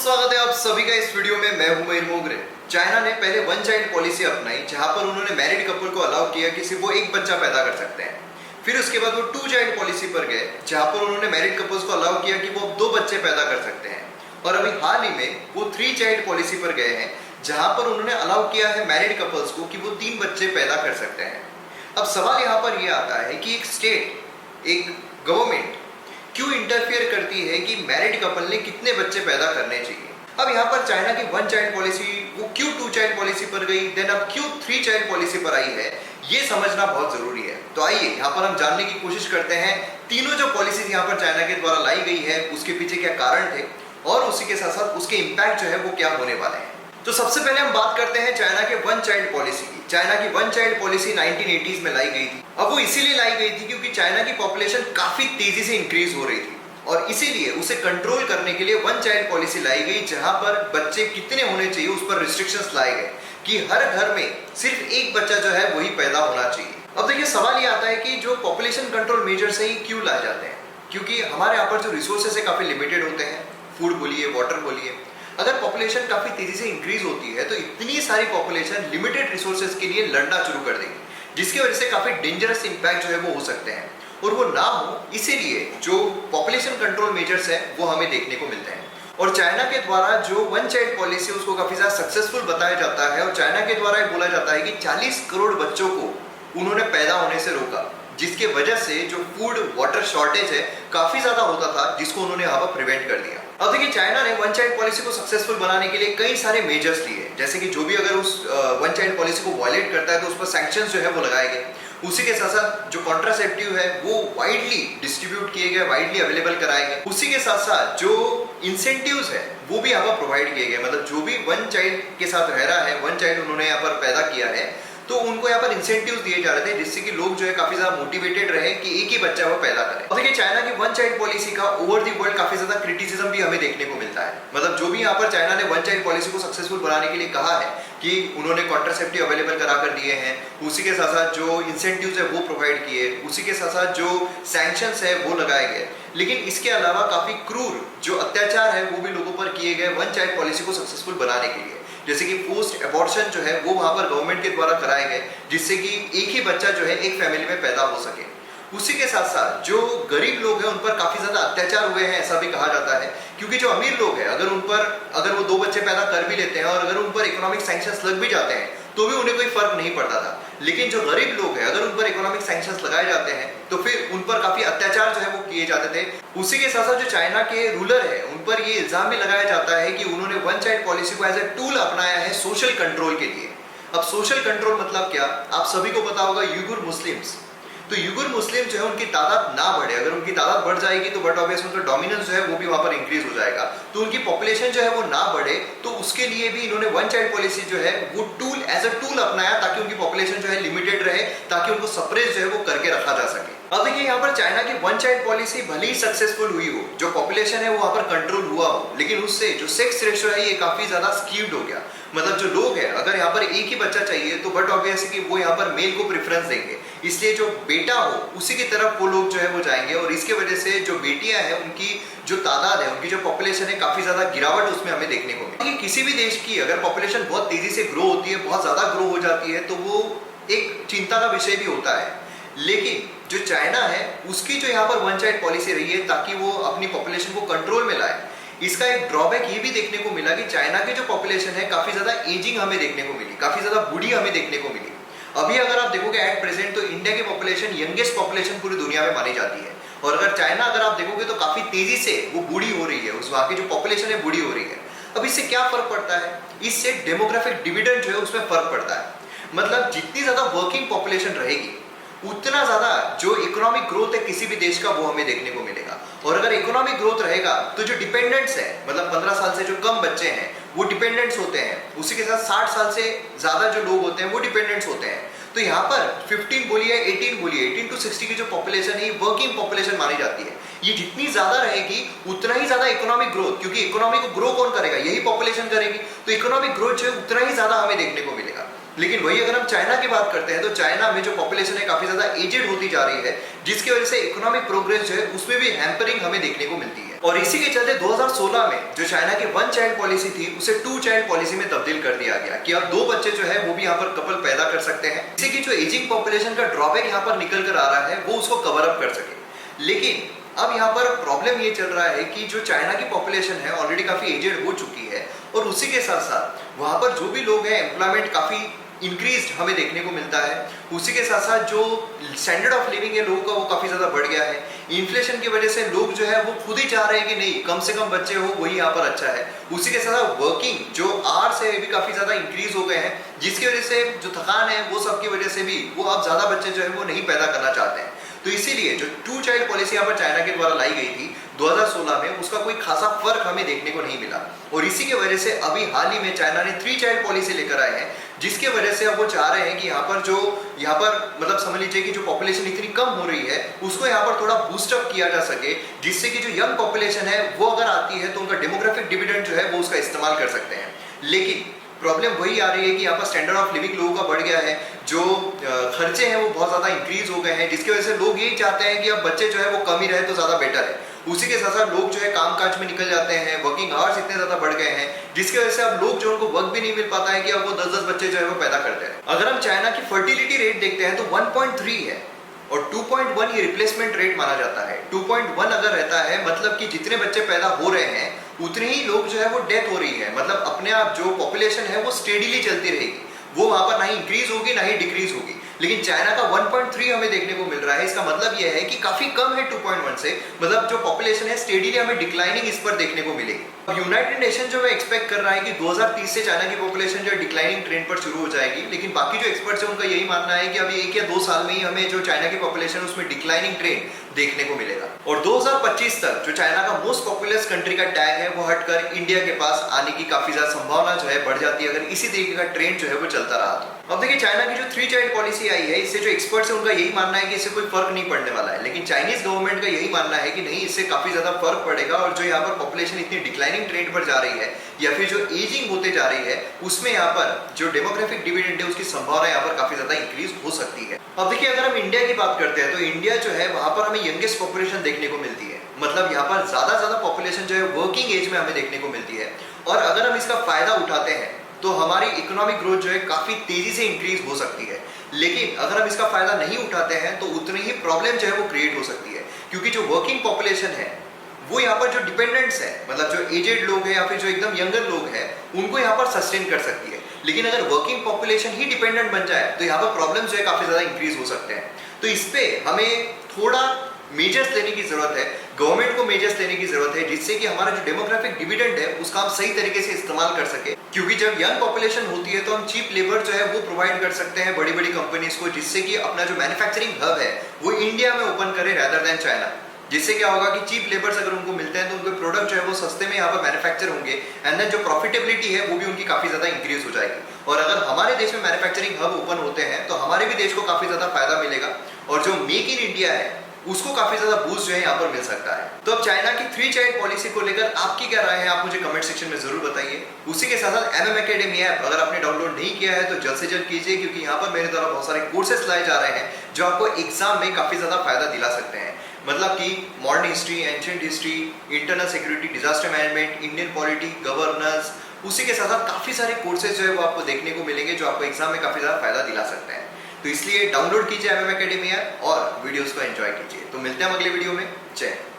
स्वागत है आप सभी का इस वीडियो में। मैं हूं मयूर मोगरे। चाइना ने पहले वन चाइल्ड पॉलिसी अपनाई, जहां पर उन्होंने मैरिड कपल को अलाउ किया कि सिर्फ वो एक बच्चा पैदा कर सकते हैं। फिर उसके बाद वो टू चाइल्ड पॉलिसी पर गए, जहां पर उन्होंने मैरिड कपल्स को अलाउ किया कि वो अब 2 बच्चे पैदा कर सकते हैं। और अभी हाल ही में वो 3 चाइल्ड पॉलिसी पर गए हैं, जहां पर उन्होंने अलाउ किया है मैरिड कपल्स को कि वो 3 बच्चे पैदा कर सकते हैं। अब सवाल यहाँ पर यह आता है कि एक स्टेट, एक गवर्नमेंट क्यों इंटरफियर करती है कि मैरिड कपल ने कितने बच्चे पैदा करने चाहिए। अब यहाँ पर चाइना की 1 चाइल्ड पॉलिसी वो क्यों 2 चाइल्ड पॉलिसी पर गई, देन अब क्यों 3 चाइल्ड पॉलिसी पर आई है, ये समझना बहुत जरूरी है। तो आइए यहाँ पर हम जानने की कोशिश करते हैं तीनों जो पॉलिसीज यहाँ पर चाइना के द्वारा लाई गई है उसके पीछे क्या कारण थे और उसी के साथ साथ उसके इम्पैक्ट जो है वो क्या होने वाले हैं। तो सबसे पहले हम बात करते हैं चाइना के 1 चाइल्ड पॉलिसी की। चाइना की 1 चाइल्ड पॉलिसी 1980s में लाई गई थी। अब वो इसीलिए लाई गई थी क्योंकि चाइना की पॉपुलेशन काफी तेजी से इंक्रीज हो रही थी और इसीलिए उसे कंट्रोल करने के लिए 1 चाइल्ड पॉलिसी लाई गई, जहां पर बच्चे कितने होने चाहिए उस पर रिस्ट्रिक्शंस लाए गए कि हर घर में सिर्फ एक बच्चा जो है वही पैदा होना चाहिए। अब देखिए सवाल ये आता है कि जो पॉपुलेशन कंट्रोल मेजर्स है ये क्यों लाए जाते हैं, क्योंकि हमारे यहाँ पर जो रिसोर्सेस है काफी लिमिटेड होते हैं। फूड बोलिए, वाटर बोलिए, अगर पॉपुलेशन काफी तेजी से इंक्रीज होती है तो इतनी सारी पॉपुलेशन लिमिटेड रिसोर्सेज के लिए लड़ना शुरू कर देगी, जिसकी वजह से काफी डेंजरस इंपैक्ट जो है वो हो सकते हैं और वो ना हो, इसीलिए जो पॉपुलेशन कंट्रोल मेजर्स है वो हमें देखने को मिलते हैं। और चाइना के द्वारा जो 1 चाइल्ड पॉलिसी उसको काफी ज्यादा सक्सेसफुल बताया जाता है और चाइना के द्वारा बोला जाता है कि 40 करोड़ बच्चों को उन्होंने पैदा होने से रोका, जिसके वजह से जो फूड वाटर शॉर्टेज है काफी ज्यादा होता था, जिसको उन्होंने यहाँ पर प्रिवेंट कर दिया। अब देखिए चाइना ने 1 चाइल्ड पॉलिसी को सक्सेसफुल बनाने के लिए कई सारे मेजर्स लिए, जैसे कि जो भी अगर उस 1 चाइल्ड पॉलिसी को वायलेट करता है तो उस पर सैंक्शंस जो है वो लगाए गए। उसी के साथ साथ जो कॉन्ट्रासेप्टिव है वो वाइडली डिस्ट्रीब्यूट किए गए, वाइडली अवेलेबल कराए गए। उसी के साथ साथ जो इंसेंटिव्स है वो भी यहाँ पर प्रोवाइड किए गए, मतलब जो भी 1 चाइल्ड के साथ रह रहा है, 1 चाइल्ड उन्होंने यहाँ पर पैदा किया है तो उनको यहाँ पर इंसेंटिव्स दिए जा रहे थे, जिससे कि लोग जो है काफी ज्यादा मोटिवेटेड रहे कि एक ही बच्चा वो पैदा करे। और देखिए चाइना की 1 चाइल्ड पॉलिसी का ओवर द वर्ल्ड काफी ज्यादा क्रिटिसिज्म भी हमें देखने को मिलता है। मतलब जो भी यहाँ पर चाइना ने 1 चाइल्ड पॉलिसी को सक्सेसफुल बनाने के लिए कहा है कि उन्होंने कॉन्ट्रासेप्टिव अवेलेबल करा कर दिए हैं, उसी के साथ साथ जो इंसेंटिव्स है वो प्रोवाइड किए, उसी के साथ साथ जो सैंक्शंस है वो लगाए गए, लेकिन इसके अलावा काफी क्रूर जो अत्याचार है वो भी लोगों पर किए गए 1 चाइल्ड पॉलिसी को सक्सेसफुल बनाने के लिए। जैसे कि फोर्स्ड अबॉर्शन जो है वो वहां पर गवर्नमेंट के द्वारा कराए गए, जिससे कि एक ही बच्चा जो है एक फैमिली में पैदा हो सके। उसी के साथ साथ जो गरीब लोग हैं उन पर काफी ज्यादा अत्याचार हुए हैं, ऐसा भी कहा जाता है, क्योंकि जो अमीर लोग हैं अगर वो 2 बच्चे पैदा कर भी लेते हैं और अगर उन पर इकोनॉमिक सैंक्शंस लग भी जाते हैं तो भी उन्हें कोई फर्क नहीं पड़ता था। लेकिन जो गरीब लोग हैं अगर उन पर इकोनॉमिक सैंक्शंस लगाए जाते हैं तो फिर उन पर काफी अत्याचार जो है वो किए जाते थे। उसी के साथ साथ जो चाइना के रूलर है उन पर ये इल्जाम भी लगाया जाता है कि उन्होंने 1 चाइल्ड पॉलिसी को एज ए टूल अपनाया है सोशल कंट्रोल के लिए। अब सोशल कंट्रोल मतलब क्या, आप सभी को पता होगा, यूगुर मुस्लिम्स। तो यूगुर मुस्लिम जो है उनकी तादाद ना बढ़े, अगर उनकी तादाद बढ़ जाएगी तो बट ऑब्वियस उनका डोमिनेंस जो है वो भी वहां पर इंक्रीज हो जाएगा, तो उनकी पॉपुलेशन जो है वो ना बढ़े, तो उसके लिए भी इन्होंने 1 चाइल्ड पॉलिसी जो है वो टूल एज अ टूल अपनाया ताकि उनकी पॉपुलेशन जो है लिमिटेड रहे, ताकि उनको सप्रेस जो है वो करके रखा जा सके। अब देखिए यहाँ पर चाइना की 1 चाइल्ड पॉलिसी भले ही सक्सेसफुल हुई हो, जो पॉपुलेशन है वो वहां पर कंट्रोल हुआ हो, लेकिन उससे जो सेक्स रेशियो है ये काफी ज्यादा स्क्यूड हो गया। मतलब जो लोग हैं अगर यहाँ पर एक ही बच्चा चाहिए तो बट ऑब्वियस कि वो यहाँ पर मेल को प्रेफरेंस देंगे, इसलिए जो बेटा हो उसी की तरफ वो लोग जो है वो जाएंगे और इसके वजह से जो बेटियां हैं उनकी जो तादाद है, उनकी जो पॉपुलेशन है काफी ज्यादा गिरावट उसमें हमें देखने को मिली। किसी भी देश की अगर पॉपुलेशन बहुत तेजी से ग्रो होती है, बहुत ज्यादा ग्रो हो जाती है, तो वो एक चिंता का विषय भी होता है। लेकिन जो चाइना है उसकी जो यहाँ पर 1 चाइल्ड पॉलिसी रही है ताकि वो अपनी पॉपुलेशन को कंट्रोल में लाए। इसका एक ड्रॉबैक ये भी देखने को मिला कि चाइना की जो पॉपुलेशन है काफी ज्यादा एजिंग हमें देखने को मिली, काफी ज्यादा बूढ़ी हमें देखने को मिली। अभी अगर आप देखोगे एट प्रेजेंट तो इंडिया की पॉपुलेशन यंगेस्ट पॉपुलेशन पूरी दुनिया में मानी जाती है, और अगर चाइना अगर आप देखोगे तो काफी तेजी से वो बूढ़ी हो रही है, उस वहां की जो पॉपुलेशन है बूढ़ी हो रही है। अब इससे क्या फर्क पड़ता है, इससे डेमोग्राफिक डिविडेंड जो है उसमें फर्क पड़ता है। मतलब जितनी ज्यादा वर्किंग पॉपुलेशन रहेगी उतना ज्यादा जो इकोनॉमिक ग्रोथ है किसी भी देश का वो हमें देखने को मिलेगा, और अगर इकोनॉमिक ग्रोथ रहेगा तो जो डिपेंडेंट्स है, मतलब 15 साल से जो कम बच्चे हैं वो डिपेंडेंट्स होते हैं, उसी के साथ 60 साल से ज्यादा जो लोग होते हैं वो डिपेंडेंट्स होते हैं। तो यहाँ पर 15 बोलिए 18 बोलिए 18 to 60 की जो पॉपुलेशन है वर्किंग पॉपुलेशन मानी जाती है, ये जितनी ज्यादा रहेगी उतना ही ज्यादा इकोनॉमिक ग्रोथ, क्योंकि इकोनॉमी को ग्रो कौन करेगा, यही पॉपुलेशन करेगी, तो इकोनॉमिक ग्रोथ जो है उतना ही ज्यादा हमें देखने को मिलेगा। लेकिन वही अगर हम चाइना की बात करते हैं तो चाइना में जो पॉपुलेशन है काफी ज्यादा एजेड होती जा रही है, जिसकी वजह से इकोनॉमिक प्रोग्रेस जो है उसमें भी हैम्परिंग हमें देखने को मिलती है। और इसी के चलते 2016 में जो चाइना की वन चाइल्ड पॉलिसी थी उसे टू चाइल्ड पॉलिसी में तब्दील कर दिया गया कि अब 2 बच्चे जो है वो भी यहाँ पर कपल पैदा कर सकते हैं, जिससे कि जो एजिंग पॉपुलेशन का ड्रॉबैक यहाँ पर निकल कर आ रहा है वो उसको कवर अप कर सके। लेकिन अब यहाँ पर प्रॉब्लम ये चल रहा है कि जो चाइना की पॉपुलेशन है ऑलरेडी काफी एजेड हो चुकी है, और उसी के साथ साथ वहां पर जो भी लोग हैं एम्प्लॉयमेंट काफी इंक्रीज हमें देखने को मिलता है। उसी के साथ साथ जो स्टैंडर्ड ऑफ लिविंग है लोगों का वो काफी ज्यादा बढ़ गया है। इन्फ्लेशन की वजह से लोग जो है वो खुद ही चाह रहे हैं कि नहीं कम से कम बच्चे हो वही यहाँ पर अच्छा है। उसी के साथ साथ वर्किंग जो आवर्स है भी काफी ज्यादा इंक्रीज हो गए हैं, जिसकी वजह से जो थकान है वो सब की वजह से भी वो अब ज्यादा बच्चे जो है वो नहीं पैदा करना चाहते हैं। तो इसीलिए जो टू चाइल्ड पॉलिसी यहाँ पर चाइना के द्वारा लाई गई थी 2016 में, उसका कोई खासा फर्क हमें देखने को नहीं मिला। और इसी की वजह से अभी हाल ही में चाइना ने 3 चाइल्ड पॉलिसी लेकर आए हैं, जिसके वजह से अब वो चाह रहे हैं कि यहाँ पर मतलब समझ लीजिए कि जो पॉपुलेशन इतनी कम हो रही है उसको यहाँ पर थोड़ा बूस्टअप किया जा सके, जिससे कि जो यंग पॉपुलेशन है वो अगर आती है तो उनका डेमोग्राफिक डिविडेंड जो है वो उसका इस्तेमाल कर सकते हैं। लेकिन प्रॉब्लम वही आ रही है कि यहाँ पर स्टैंडर्ड ऑफ लिविंग लोगों का बढ़ गया है, जो खर्चे हैं वो बहुत ज़्यादा इंक्रीज हो गए हैं, जिसकी वजह से लोग यही चाहते हैं कि अब बच्चे जो है वो कम ही रहे तो ज़्यादा बेटर है। उसी के साथ साथ लोग जो है काम काज में निकल जाते हैं, वर्किंग आवर्स इतने ज़्यादा बढ़ गए हैं, जिसकी वजह से अब लोग जो उनको वर्क भी नहीं मिल पाता है कि अब वो 10-10 बच्चे जो है वो पैदा करते हैं। अगर हम चाइना की फर्टिलिटी रेट देखते हैं तो 1.3 है और 2.1 ये रिप्लेसमेंट रेट माना जाता है। 2.1 अगर रहता है मतलब कि जितने बच्चे पैदा हो रहे हैं उतने ही लोग जो है वो डेथ हो रही है, मतलब अपने आप जो पॉपुलेशन है वो स्टेडीली चलती रहेगी, वो वहां पर ना ही इंक्रीज होगी ना ही डिक्रीज होगी। लेकिन चाइना का 1.3 हमें देखने को मिल रहा है। इसका मतलब यह है कि काफी कम है 2.1 से, मतलब जो पॉपुलेशन है स्टेडीली हमें डिक्लाइनिंग इस पर देखने को मिलेगी। अब यूनाइटेड नेशन जो है एक्सपेक्ट कर रहा है कि 2030 से चाइना की पॉपुलेशन जो है डिक्लाइनिंग ट्रेंड पर शुरू हो जाएगी, लेकिन बाकी जो एक्सपर्ट्स है उनका यही मानना है कि अभी 1 या 2 साल में ही हमें जो चाइना की पॉपुलेशन उसमें डिक्लाइनिंग ट्रेंड देखने को मिलेगा। और 2025 तक जो चाइना का मोस्ट पॉपुलस कंट्री का टैग है वो हटकर इंडिया के पास आने की काफी ज्यादा संभावना जो है बढ़ जाती है, अगर इसी तरीके का ट्रेंड जो है वो चलता रहा तो। अब देखिए चाइना की जो 3 चाइल्ड पॉलिसी आई है, इससे जो एक्सपर्ट्स है उनका यही मानना है कि इससे कोई फर्क नहीं पड़ने वाला है, लेकिन चाइनीज गवर्नमेंट का यही मानना है कि नहीं इससे काफी ज्यादा फर्क पड़ेगा, और जो यहाँ पर पॉपुलेशन इतनी डिक्लाइनिंग ट्रेंड पर जा रही है या फिर जो एजिंग होते जा रही है उसमें यहाँ पर जो डेमोग्राफिक डिविडेंड है उसकी संभावना यहाँ पर काफी ज्यादा इंक्रीज हो सकती है। अब देखिए अगर हम इंडिया की बात करते हैं तो इंडिया जो है वहां पर हमें यंगेस्ट पॉपुलेशन देखने को मिलती है, मतलब यहाँ पर ज्यादा पॉपुलेशन जो है वर्किंग एज में हमें देखने को मिलती है। और अगर हम इसका फायदा उठाते हैं तो हमारी इकोनॉमिक ग्रोथ जो है काफी तेजी से इंक्रीज हो सकती है। लेकिन अगर हम इसका फायदा नहीं उठाते हैं तो उतनी ही प्रॉब्लम जो है वो क्रिएट हो सकती है, क्योंकि जो वर्किंग पॉपुलेशन है वो यहाँ पर जो डिपेंडेंट्स है, मतलब जो एजेड लोग हैं या फिर जो एकदम यंगर लोग हैं उनको यहाँ पर सस्टेन कर सकती है। लेकिन अगर वर्किंग पॉपुलेशन ही डिपेंडेंट बन जाए तो यहाँ पर प्रॉब्लम जो है काफी ज्यादा इंक्रीज हो सकते हैं। तो इस पे हमें थोड़ा मेजर्स लेने की जरूरत है, गवर्नमेंट को मेजर्स लेने की जरूरत है, जिससे कि हमारा जो डेमोग्राफिक डिविडेंड है उसका हम सही तरीके से इस्तेमाल कर सके। क्योंकि जब यंग पॉपुलेशन होती है तो हम चीप लेबर जो है वो प्रोवाइड कर सकते हैं बड़ी बड़ी कंपनीज को, जिससे कि अपना जो मैन्युफैक्चरिंग हब है वो इंडिया में ओपन करे रादर देन चाइना। जिससे क्या होगा कि चीप लेबर्स अगर उनको मिलते हैं तो उनके प्रोडक्ट जो है वो सस्ते में यहाँ पर मैन्युफैक्चर होंगे, एंड देन जो प्रॉफिटेबिलिटी है वो भी उनकी काफी ज्यादा इंक्रीज हो जाएगी। और अगर हमारे देश में मैन्युफैक्चरिंग हब ओपन होते हैं तो हमारे भी देश को काफी ज्यादा फायदा मिलेगा, और जो मेक इन इंडिया है उसको काफी ज्यादा बूस्ट जो है यहाँ पर मिल सकता है। तो अब चाइना की 3 चाइल्ड पॉलिसी को लेकर आपकी क्या राय है, आप मुझे कमेंट सेक्शन में जरूर बताइए। उसी के साथ साथ MM Academy ऐप अगर आपने डाउनलोड नहीं किया है तो जल्द से जल्द कीजिए, क्योंकि यहाँ पर मेरे द्वारा बहुत सारे कोर्सेस लाए जा रहे हैं जो आपको एग्जाम में काफी ज्यादा फायदा दिला सकते हैं। मतलब कि modern history, ancient history, internal security, disaster management, Indian polity, governance, उसी के साथ साथ काफी सारे कोर्सेज जो है वो आपको देखने को मिलेंगे जो आपको एग्जाम में काफी ज्यादा फायदा दिला सकते हैं। तो इसलिए डाउनलोड कीजिए MM Academy ऐप और वीडियोस को एंजॉय कीजिए। तो मिलते हैं अगले वीडियो में। जय हिंद।